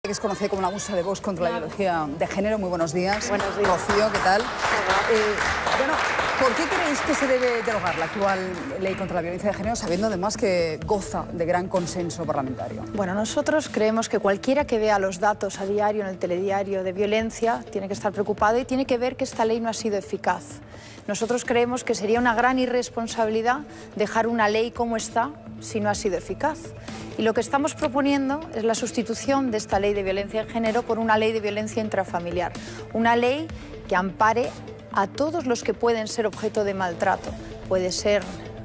Que es conocida como la musa de Vox contra la violencia de género. Muy buenos días. Buenos días. Rocío, ¿qué tal? Bueno, ¿por qué creéis que se debe derogar la actual ley contra la violencia de género, sabiendo además que goza de gran consenso parlamentario? Bueno, nosotros creemos que cualquiera que vea los datos a diario en el telediario de violencia tiene que estar preocupado y tiene que ver que esta ley no ha sido eficaz. Nosotros creemos que sería una gran irresponsabilidad dejar una ley como está si no ha sido eficaz. Y lo que estamos proponiendo es la sustitución de esta ley de violencia de género por una ley de violencia intrafamiliar. Una ley que ampare a todos los que pueden ser objeto de maltrato. Puede ser,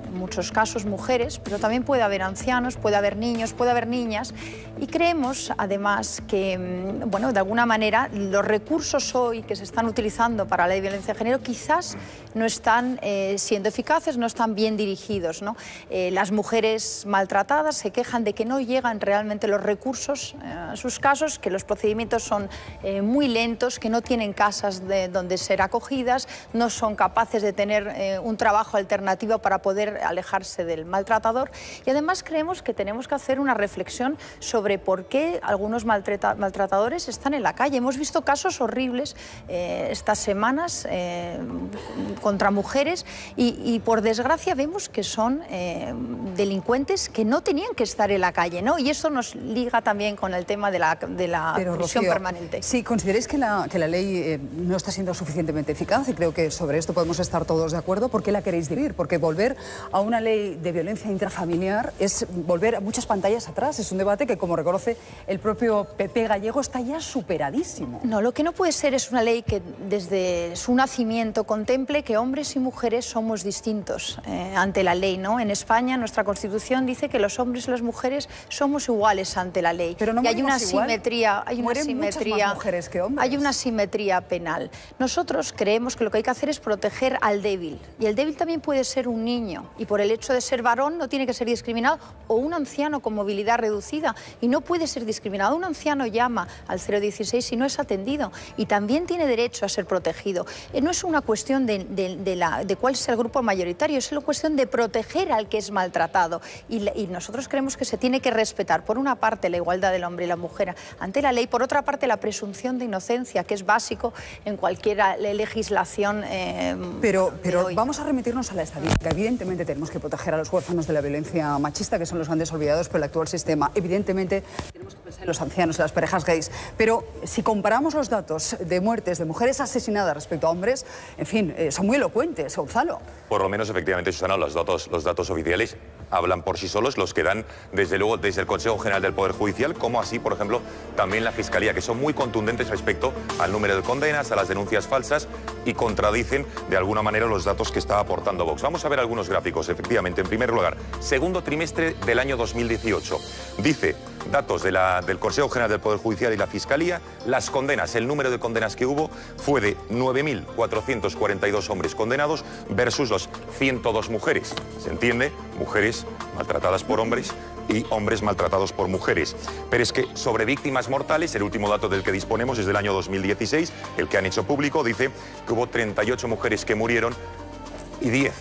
en muchos casos, mujeres, pero también puede haber ancianos, puede haber niños, puede haber niñas. Y creemos, además, que, bueno, de alguna manera, los recursos hoy que se están utilizando para la ley de violencia de género quizás no están siendo eficaces, no están bien dirigidos, ¿no? Las mujeres maltratadas se quejan de que no llegan realmente los recursos a sus casos, que los procedimientos son muy lentos, que no tienen casas donde ser acogidas, no son capaces de tener un trabajo alternativo para poder alejarse del maltratador. Y además creemos que tenemos que hacer una reflexión sobre por qué algunos maltratadores están en la calle. Hemos visto casos horribles estas semanas contra mujeres y por desgracia vemos que son delincuentes que no tenían que estar en la calle, ¿no? Y esto nos liga también con el tema de la prisión, Rocío, permanente. Sí, ¿consideráis que la ley no está siendo suficientemente eficaz? Y creo que sobre esto podemos estar todos de acuerdo. ¿Por qué la queréis dividir? Porque volver a una ley de violencia intrafamiliar es volver a muchas pantallas atrás. Es un debate que, como reconoce el propio PP gallego, está ya superadísimo. No, lo que no puede ser es una ley que desde su nacimiento contemple que hombres y mujeres somos distintos ante la ley, ¿no? En España nuestra Constitución dice que los hombres y las mujeres somos iguales ante la ley. Pero no y hay una igual. simetría, Más mujeres que hombres. Hay una simetría penal. Nosotros creemos que lo que hay que hacer es proteger al débil. Y el débil también puede ser un niño. Y por el hecho de ser varón no tiene que ser discriminado, o un anciano con movilidad reducida. Y no puede ser discriminado. Un anciano llama al 016 si no es atendido. Y también tiene derecho a ser protegido. No es una cuestión de cuál es el grupo mayoritario, es una cuestión de proteger al que es maltratado. Y nosotros creemos que se tiene que respetar, por una parte, la igualdad del hombre y la mujer ante la ley, por otra parte, la presunción de inocencia, que es básico en cualquier legislación. Pero vamos a remitirnos a la estadística. Evidentemente tenemos que proteger a los huérfanos de la violencia machista, que son los grandes olvidados por el actual sistema. Evidentemente tenemos que pensar en los ancianos, en las parejas gays. Pero si comparamos los datos de muertes de mujeres asesinadas respecto a hombres, en fin, son muy elocuentes, Gonzalo. Por lo menos, efectivamente, Susana, los datos oficiales hablan por sí solos, los que dan, desde luego, desde el Consejo General del Poder Judicial, como así, por ejemplo, también la Fiscalía, que son muy contundentes respecto al número de condenas, a las denuncias falsas y contradicen, de alguna manera, los datos que está aportando Vox. Vamos a ver algunos gráficos, efectivamente. En primer lugar, segundo trimestre del año 2018. Dice, datos del Consejo General del Poder Judicial y la Fiscalía, las condenas, el número de condenas que hubo fue de 9.442 hombres condenados versus los 102 mujeres. ¿Se entiende? Mujeres maltratadas por hombres y hombres maltratados por mujeres. Pero es que sobre víctimas mortales, el último dato del que disponemos es del año 2016, el que han hecho público, dice que hubo 38 mujeres que murieron y 10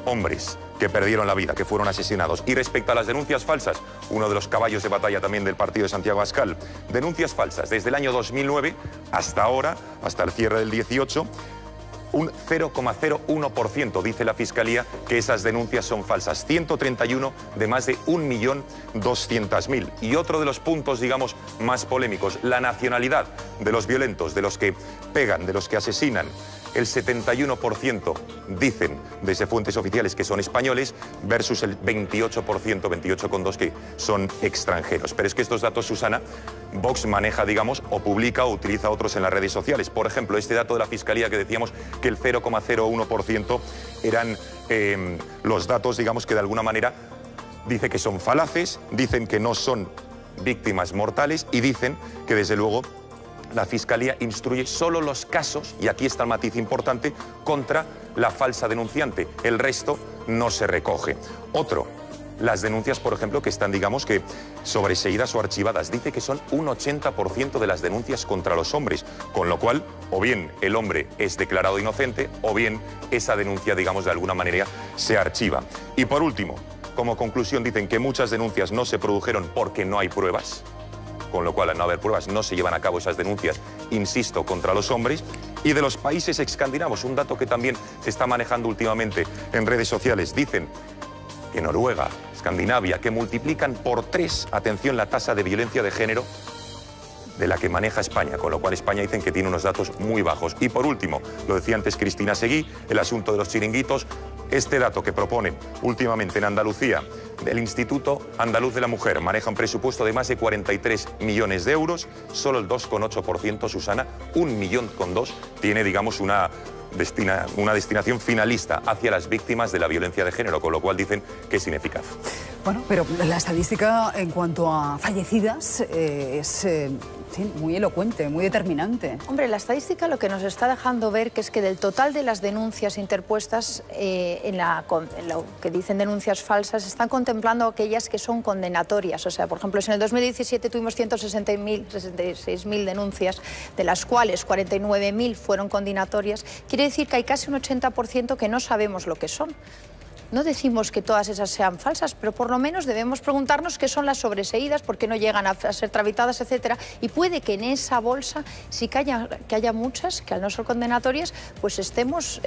hombres que perdieron la vida, que fueron asesinados. Y respecto a las denuncias falsas, uno de los caballos de batalla también del partido de Santiago Abascal, denuncias falsas desde el año 2009 hasta ahora, hasta el cierre del 18, un 0,01% dice la Fiscalía que esas denuncias son falsas. 131 de más de 1.200.000. Y otro de los puntos, digamos, más polémicos, la nacionalidad de los violentos, de los que pegan, de los que asesinan. El 71% dicen desde fuentes oficiales que son españoles versus el 28%, 28,2% que son extranjeros. Pero es que estos datos, Susana, Vox maneja, digamos, o publica o utiliza otros en las redes sociales. Por ejemplo, este dato de la Fiscalía que decíamos que el 0,01% eran los datos, digamos, que de alguna manera dice que son falaces, dicen que no son víctimas mortales y dicen que, desde luego, la Fiscalía instruye solo los casos, y aquí está el matiz importante, contra la falsa denunciante. El resto no se recoge. Otro, las denuncias, por ejemplo, que están, digamos, que sobreseídas o archivadas. Dice que son un 80% de las denuncias contra los hombres, con lo cual, o bien el hombre es declarado inocente, o bien esa denuncia, digamos, de alguna manera se archiva. Y por último, como conclusión, dicen que muchas denuncias no se produjeron porque no hay pruebas. con lo cual al no haber pruebas no se llevan a cabo esas denuncias, insisto, contra los hombres. Y de los países escandinavos, un dato que también se está manejando últimamente en redes sociales, dicen que Noruega, Escandinavia, que multiplican por 3, atención, la tasa de violencia de género de la que maneja España, con lo cual España dicen que tiene unos datos muy bajos. Y por último, lo decía antes Cristina Seguí, el asunto de los chiringuitos, este dato que proponen últimamente en Andalucía, del Instituto Andaluz de la Mujer, maneja un presupuesto de más de 43 millones de euros, solo el 2,8%, Susana, 1,2 millones, tiene, digamos, una destinación finalista hacia las víctimas de la violencia de género, con lo cual dicen que es ineficaz. Bueno, pero la estadística en cuanto a fallecidas es muy elocuente, muy determinante. Hombre, la estadística lo que nos está dejando ver que es que del total de las denuncias interpuestas en lo que dicen denuncias falsas, están contemplando aquellas que son condenatorias. O sea, por ejemplo, si en el 2017 tuvimos 166.000 denuncias, de las cuales 49.000 fueron condenatorias, quiere decir que hay casi un 80% que no sabemos lo que son. No decimos que todas esas sean falsas, pero por lo menos debemos preguntarnos qué son las sobreseídas, por qué no llegan a ser tramitadas, etcétera. Y puede que en esa bolsa sí que haya muchas que al no ser condenatorias, pues estemos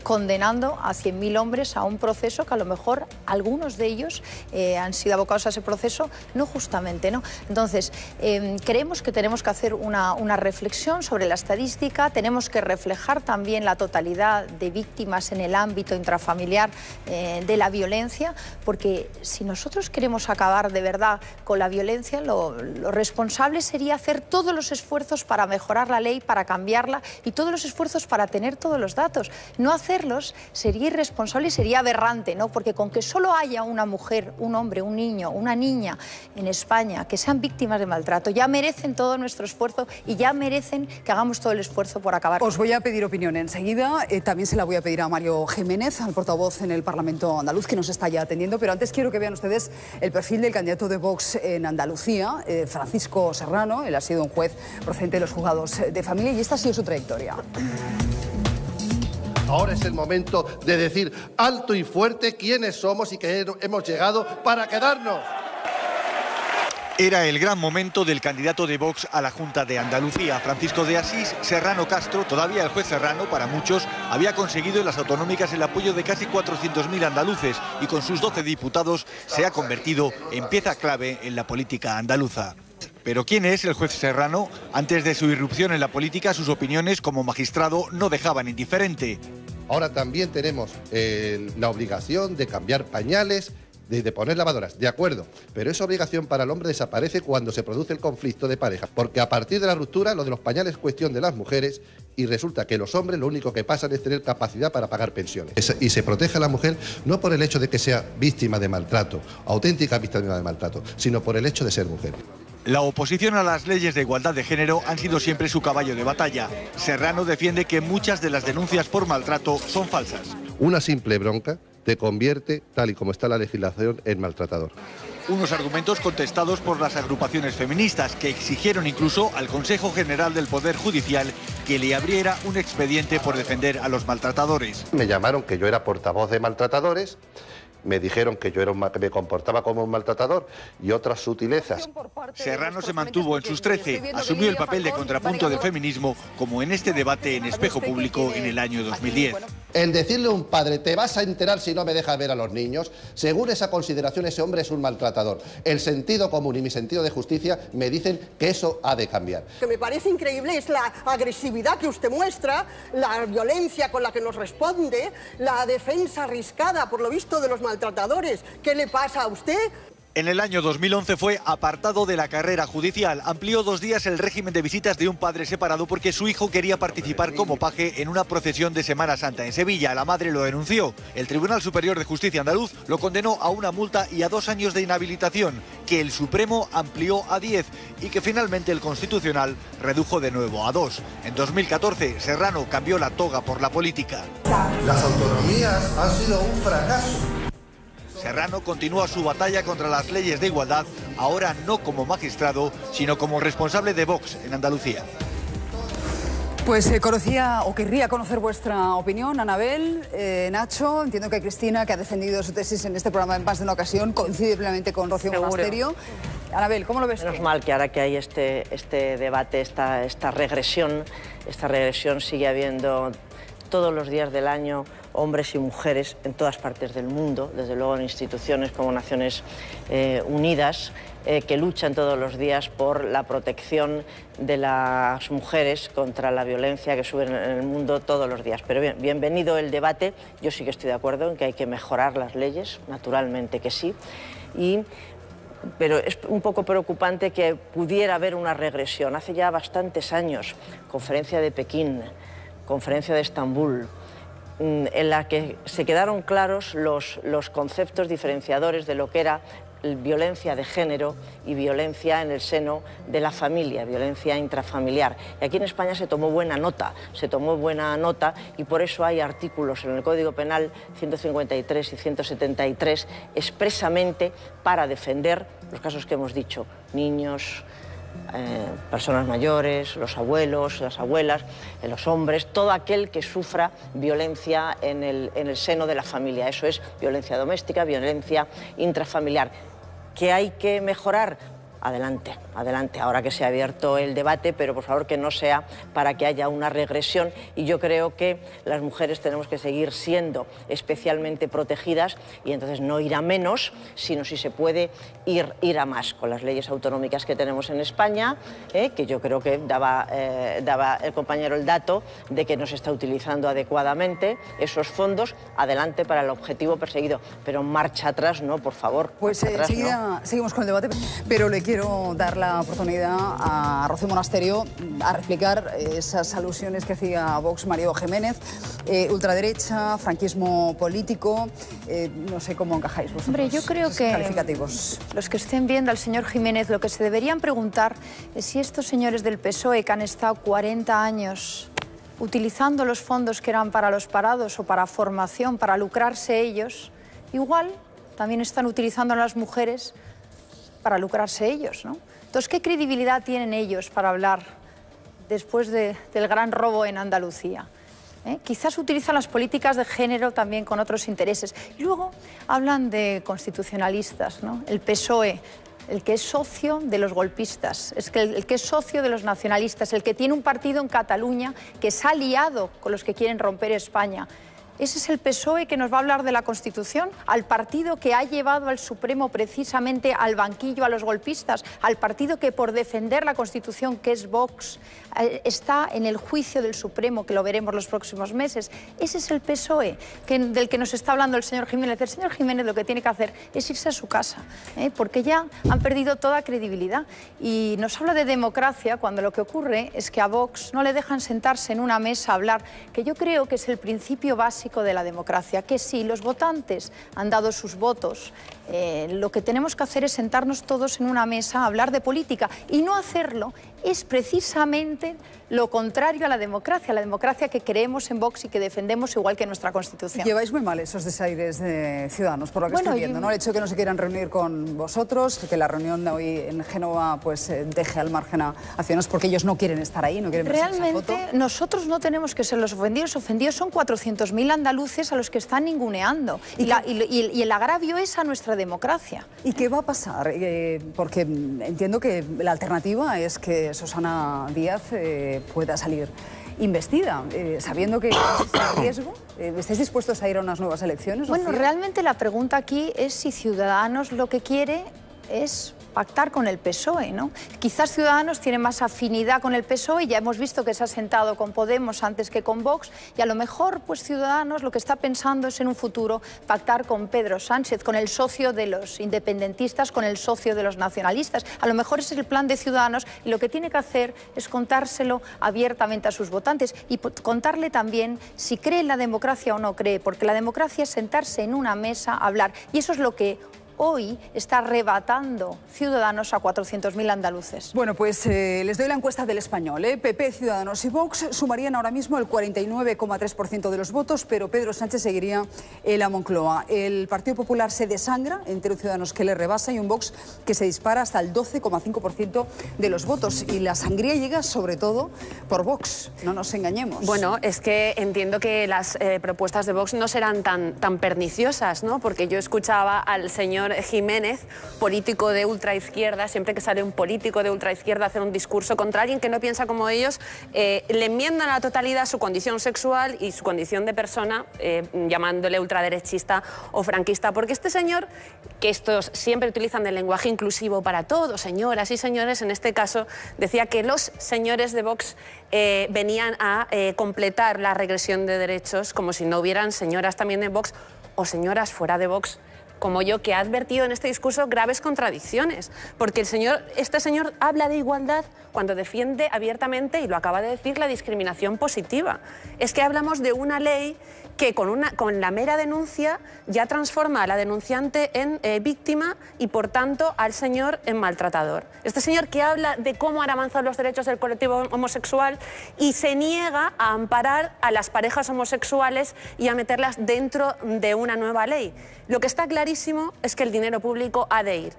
condenando a 100.000 hombres a un proceso que a lo mejor algunos de ellos han sido abocados a ese proceso no justamente, ¿no? Entonces, creemos que tenemos que hacer una reflexión sobre la estadística, tenemos que reflejar también la totalidad de víctimas en el ámbito intrafamiliar de la violencia, porque si nosotros queremos acabar de verdad con la violencia, lo responsable sería hacer todos los esfuerzos para mejorar la ley, para cambiarla y todos los esfuerzos para tener todos los datos. No hacerlos sería irresponsable y sería aberrante, ¿no? Porque con que solo haya una mujer, un hombre, un niño, una niña en España que sean víctimas de maltrato, ya merecen todo nuestro esfuerzo y ya merecen que hagamos todo el esfuerzo por acabar. Os voy a pedir opinión enseguida. También se la voy a pedir a Mario Jiménez, al portavoz en el Parlamento andaluz, que nos está ya atendiendo, pero antes quiero que vean ustedes el perfil del candidato de Vox en Andalucía, Francisco Serrano. Él ha sido un juez procedente de los juzgados de familia y esta ha sido su trayectoria. Ahora es el momento de decir alto y fuerte quiénes somos y que hemos llegado para quedarnos. Era el gran momento del candidato de Vox a la Junta de Andalucía, Francisco de Asís Serrano Castro. Todavía el juez Serrano, para muchos, había conseguido en las autonómicas el apoyo de casi 400.000 andaluces y con sus 12 diputados se ha convertido en pieza clave en la política andaluza. Pero ¿quién es el juez Serrano? Antes de su irrupción en la política, sus opiniones como magistrado no dejaban indiferente. Ahora también tenemos la obligación de cambiar pañales, de poner lavadoras, de acuerdo, pero esa obligación para el hombre desaparece cuando se produce el conflicto de pareja, porque a partir de la ruptura lo de los pañales es cuestión de las mujeres y resulta que los hombres lo único que pasan es tener capacidad para pagar pensiones. Y se protege a la mujer no por el hecho de que sea víctima de maltrato, auténtica víctima de maltrato, sino por el hecho de ser mujer. La oposición a las leyes de igualdad de género han sido siempre su caballo de batalla. Serrano defiende que muchas de las denuncias por maltrato son falsas. Una simple bronca te convierte, tal y como está la legislación, en maltratador. Unos argumentos contestados por las agrupaciones feministas, que exigieron incluso al Consejo General del Poder Judicial que le abriera un expediente por defender a los maltratadores. Me llamaron que yo era portavoz de maltratadores, me dijeron que yo me comportaba como un maltratador y otras sutilezas. Serrano se mantuvo en sus 13, asumió el papel de contrapunto del feminismo, como en este debate en Espejo Público en el año 2010. El decirle a un padre, te vas a enterar si no me dejas ver a los niños, según esa consideración ese hombre es un maltratador. El sentido común y mi sentido de justicia me dicen que eso ha de cambiar. Lo que me parece increíble es la agresividad que usted muestra, la violencia con la que nos responde, la defensa arriscada, por lo visto, de los maltratadores. ¿Qué le pasa a usted? En el año 2011 fue apartado de la carrera judicial. Amplió 2 días el régimen de visitas de un padre separado porque su hijo quería participar como paje en una procesión de Semana Santa en Sevilla. La madre lo denunció. El Tribunal Superior de Justicia andaluz lo condenó a una multa y a 2 años de inhabilitación, que el Supremo amplió a 10 y que finalmente el Constitucional redujo de nuevo a 2. En 2014, Serrano cambió la toga por la política. Las autonomías han sido un fracaso. Serrano continúa su batalla contra las leyes de igualdad, ahora no como magistrado, sino como responsable de Vox en Andalucía. Pues conocía o querría conocer vuestra opinión, Anabel, Nacho. Entiendo que Cristina, que ha defendido su tesis en este programa en más de una ocasión, coincide plenamente con Rocío Monasterio. Anabel, ¿cómo lo ves tú? Menos mal que ahora que hay este debate, esta regresión sigue habiendo todos los días del año hombres y mujeres en todas partes del mundo, desde luego en instituciones como Naciones Unidas, que luchan todos los días por la protección de las mujeres contra la violencia que suben en el mundo todos los días. Pero bien, bienvenido el debate. Yo sí que estoy de acuerdo en que hay que mejorar las leyes, naturalmente que sí, pero es un poco preocupante que pudiera haber una regresión. Hace ya bastantes años, Conferencia de Pekín, Conferencia de Estambul, en la que se quedaron claros los conceptos diferenciadores de lo que era violencia de género y violencia en el seno de la familia, violencia intrafamiliar. Y aquí en España se tomó buena nota y por eso hay artículos en el Código Penal 153 y 173 expresamente para defender los casos que hemos dicho, niños, personas mayores, los abuelos, las abuelas, los hombres, todo aquel que sufra violencia en el seno de la familia. Eso es violencia doméstica, violencia intrafamiliar. ¿Qué hay que mejorar? Adelante, adelante, ahora que se ha abierto el debate, pero por favor que no sea para que haya una regresión, y yo creo que las mujeres tenemos que seguir siendo especialmente protegidas y entonces no ir a menos, sino si se puede ir a más con las leyes autonómicas que tenemos en España, que yo creo que daba el compañero el dato de que no se está utilizando adecuadamente esos fondos. Adelante para el objetivo perseguido, pero marcha atrás no, por favor. Pues enseguida seguimos con el debate, pero le quiero dar la oportunidad a Rocío Monasterio a replicar esas alusiones que hacía Vox Mario Jiménez, ultraderecha, franquismo político, no sé cómo encajáis vosotros. Hombre, yo creo que calificativos. Los que estén viendo al señor Jiménez lo que se deberían preguntar es si estos señores del PSOE que han estado 40 años utilizando los fondos que eran para los parados o para formación, para lucrarse ellos, igual también están utilizando a las mujeres para lucrarse ellos, ¿no? Entonces, ¿qué credibilidad tienen ellos para hablar después del gran robo en Andalucía? Quizás utilizan las políticas de género también con otros intereses. Y luego hablan de constitucionalistas, ¿no? El PSOE, el que es socio de los golpistas, el que es socio de los nacionalistas, el que tiene un partido en Cataluña que se ha aliado con los que quieren romper España. ¿Ese es el PSOE que nos va a hablar de la Constitución? ¿Al partido que ha llevado al Supremo precisamente al banquillo a los golpistas? ¿Al partido que por defender la Constitución, que es Vox, está en el juicio del Supremo, que lo veremos los próximos meses? Ese es el PSOE del que nos está hablando el señor Jiménez. El señor Jiménez lo que tiene que hacer es irse a su casa, porque ya han perdido toda credibilidad. Y nos habla de democracia cuando lo que ocurre es que a Vox no le dejan sentarse en una mesa a hablar, que yo creo que es el principio básico de la democracia, que si los votantes han dado sus votos, lo que tenemos que hacer es sentarnos todos en una mesa a hablar de política, y no hacerlo es precisamente lo contrario a la democracia que creemos en Vox y que defendemos igual que nuestra Constitución. Lleváis muy mal esos desaires de Ciudadanos, por lo que estoy viendo, ¿no? El hecho de que no se quieran reunir con vosotros, que la reunión de hoy en Génova pues deje al margen a Ciudadanos porque ellos no quieren estar ahí, no quieren verse esa foto. Realmente nosotros no tenemos que ser los ofendidos son 400.000 andaluces a los que están ninguneando, y el agravio es a nuestra democracia. ¿Y qué va a pasar? Porque entiendo que la alternativa es que Susana Díaz pueda salir investida, sabiendo que es riesgo. ¿Estáis dispuestos a ir a unas nuevas elecciones? Bueno, realmente la pregunta aquí es si Ciudadanos lo que quiere es pactar con el PSOE, ¿no? Quizás Ciudadanos tiene más afinidad con el PSOE, ya hemos visto que se ha sentado con Podemos antes que con Vox, y a lo mejor pues Ciudadanos lo que está pensando es en un futuro pactar con Pedro Sánchez, con el socio de los independentistas, con el socio de los nacionalistas. A lo mejor ese es el plan de Ciudadanos, y lo que tiene que hacer es contárselo abiertamente a sus votantes y contarle también si cree en la democracia o no cree, porque la democracia es sentarse en una mesa a hablar, y eso es lo que hoy está arrebatando Ciudadanos a 400.000 andaluces. Bueno, pues les doy la encuesta del Español. PP, Ciudadanos y Vox sumarían ahora mismo el 49,3% de los votos, pero Pedro Sánchez seguiría en la Moncloa. El Partido Popular se desangra entre un Ciudadanos que le rebasa y un Vox que se dispara hasta el 12,5% de los votos. Y la sangría llega sobre todo por Vox, no nos engañemos. Bueno, es que entiendo que las propuestas de Vox no serán tan perniciosas, ¿no? Porque yo escuchaba al señor señor Jiménez, político de ultraizquierda. Siempre que sale un político de ultraizquierda a hacer un discurso contra alguien que no piensa como ellos, le enmiendan a la totalidad su condición sexual y su condición de persona, llamándole ultraderechista o franquista. Porque este señor, que estos siempre utilizan el lenguaje inclusivo para todos, señoras y señores, en este caso decía que los señores de Vox venían a completar la regresión de derechos, como si no hubieran señoras también de Vox o señoras fuera de Vox como yo, que ha advertido en este discurso graves contradicciones, porque este señor habla de igualdad cuando defiende abiertamente, y lo acaba de decir, la discriminación positiva. Es que hablamos de una ley que con la mera denuncia ya transforma a la denunciante en víctima y, por tanto, al señor en maltratador. Este señor que habla de cómo han avanzado los derechos del colectivo homosexual y se niega a amparar a las parejas homosexuales y a meterlas dentro de una nueva ley. Lo que está clarísimo es que el dinero público ha de ir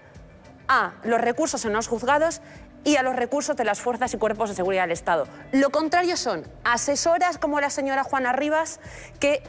a los recursos en los juzgados y a los recursos de las fuerzas y cuerpos de seguridad del Estado. Lo contrario son asesoras como la señora Juana Rivas, que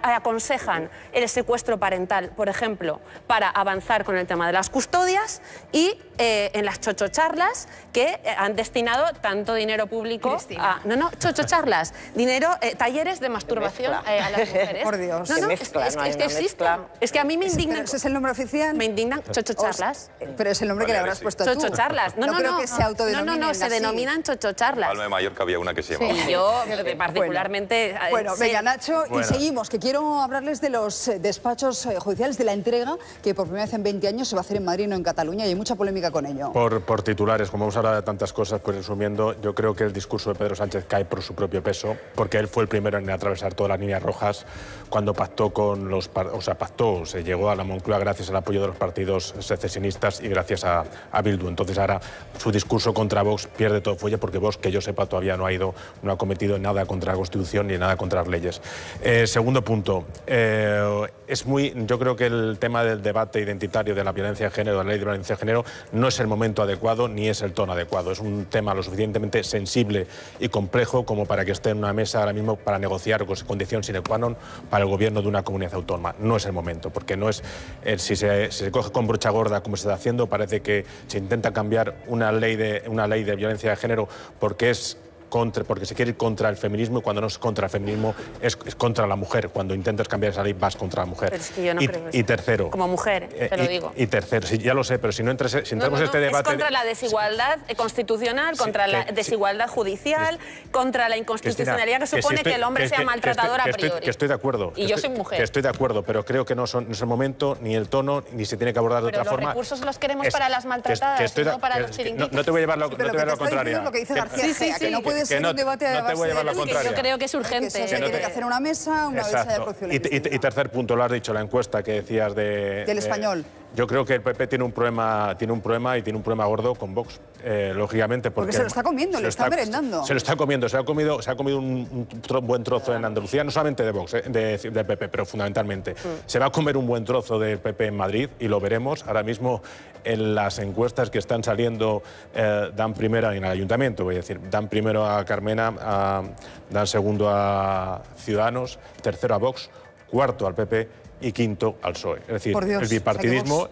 aconsejan el secuestro parental, por ejemplo, para avanzar con el tema de las custodias, y en las chochocharlas, que han destinado tanto dinero público a... No, chochocharlas, dinero, talleres de masturbación a las mujeres. Por Dios. No, es que existen. Es que a mí me indignan... ¿Ese es el nombre oficial? Me indignan chochocharlas. Pero es el nombre que le habrás puesto tú. Chochocharlas. No creo que se autodenominen No, se así. denominan chochocharlas. Palma de Mallorca había una que se llamaba. Sí, yo particularmente... Bueno, venga, Nacho, y seguimos, que quiero hablarles de los despachos judiciales, de la entrega, que por primera vez en 20 años se va a hacer en Madrid, no en Cataluña, y hay mucha polémica con ello. Por titulares, como hemos hablado de tantas cosas, pues resumiendo, yo creo que el discurso de Pedro Sánchez cae por su propio peso, porque él fue el primero en atravesar todas las líneas rojas cuando pactó con los... se llegó a la Moncloa gracias al apoyo de los partidos secesionistas y gracias a Bildu. Entonces ahora su discurso contra Vox pierde todo fuelle, porque Vox, que yo sepa, todavía no ha cometido nada contra la Constitución ni nada contra las leyes. Segundo punto, yo creo que el tema del debate identitario de la violencia de género, de la ley de violencia de género, no es el momento adecuado ni es el tono adecuado. Es un tema lo suficientemente sensible y complejo como para que esté en una mesa ahora mismo para negociar con condición sine qua non para el gobierno de una comunidad autónoma. No es el momento, porque no es, si se coge con brocha gorda como se está haciendo, parece que se intenta cambiar una ley de violencia de género porque se quiere ir contra el feminismo, y cuando no es contra el feminismo es contra la mujer. Cuando intentas cambiar esa ley vas contra la mujer. Pero es que yo no creo eso. Y tercero... Como mujer, te lo digo. Y tercero, sí, ya lo sé, pero si entramos en este debate... Es contra la desigualdad constitucional, contra la desigualdad judicial, contra la inconstitucionalidad que supone que el hombre sea maltratador a priori. Que estoy de acuerdo. Y yo soy mujer. Que estoy de acuerdo, pero creo que no es el momento, ni el tono, ni se tiene que abordar de otra forma. Los recursos los queremos para las maltratadas, no para los chiringuitos. No te voy a llevar la contraria. Lo que dice García Egea, que no puede ser un debate no te voy a llevar la contraria. Yo creo que es urgente. Se tiene que hacer una mesa, una mesa de producción. Y tercer punto, lo has dicho, la encuesta que decías del Español. Yo creo que el PP tiene un problema y tiene un problema gordo con Vox, lógicamente. Porque se lo está comiendo, le está merendando. Se lo está comiendo, se ha comido un buen trozo en Andalucía, no solamente de Vox, de PP, pero fundamentalmente. Se va a comer un buen trozo del PP en Madrid y lo veremos. Ahora mismo en las encuestas que están saliendo dan primero en el ayuntamiento, voy a decir, dan primero a Carmena, dan segundo a Ciudadanos, tercero a Vox, cuarto al PP y quinto al PSOE. Es decir, Dios, el bipartidismo,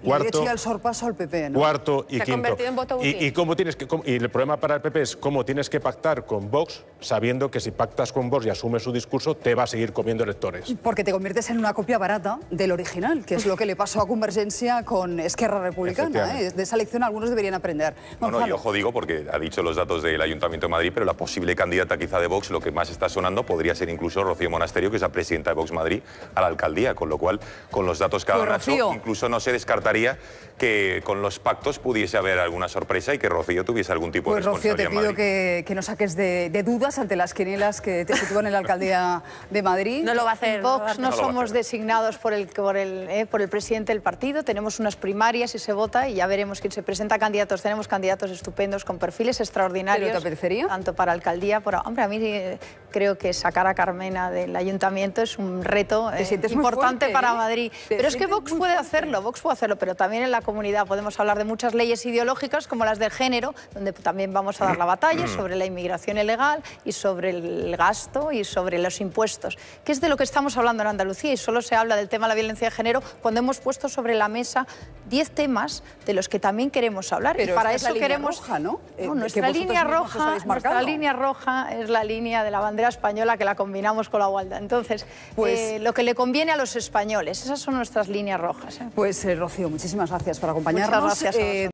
cuarto, y al sorpaso al PP, ¿no? Cuarto y se quinto. Ha convertido en voto útil. Y el problema para el PP es cómo tienes que pactar con Vox, sabiendo que si pactas con Vox y asumes su discurso, te va a seguir comiendo electores. Porque te conviertes en una copia barata del original, que es lo que le pasó a Convergencia con Esquerra Republicana. De esa lección algunos deberían aprender. No, y ojo digo, porque ha dicho los datos del Ayuntamiento de Madrid, pero la posible candidata quizá de Vox, lo que más está sonando, podría ser incluso Rocío Monasterio, que es la presidenta de Vox Madrid, a la alcaldía, con lo cual, con los datos que ha dado Nacho, incluso no se descartaría que con los pactos pudiese haber alguna sorpresa y que Rocío tuviese algún tipo de responsabilidad. Rocío, te pido que no saques de dudas ante las quinielas que te sitúan en la alcaldía de Madrid. No lo va a hacer. Vox no somos designados por el presidente del partido, tenemos unas primarias y se vota y ya veremos quién se presenta candidatos. Tenemos candidatos estupendos con perfiles extraordinarios. ¿Pero te apetecería? Tanto para alcaldía, hombre, a mí creo que sacar a Carmena del ayuntamiento es un reto. ¿Te Efectivamente, es muy importante fuerte, para Madrid. Pero es que Vox puede hacerlo, pero también en la comunidad podemos hablar de muchas leyes ideológicas como las del género, donde también vamos a dar la batalla sobre la inmigración ilegal y sobre el gasto y sobre los impuestos, que es de lo que estamos hablando en Andalucía, y solo se habla del tema de la violencia de género cuando hemos puesto sobre la mesa 10 temas de los que también queremos hablar. Pero y para esta eso es la queremos... línea roja, ¿no? Nuestra línea roja es la línea de la bandera española, que la combinamos con la igualdad. Entonces, lo que le conviene a los españoles, esas son nuestras líneas rojas. Pues Rocío, muchísimas gracias por acompañarnos. Muchas gracias a vosotros.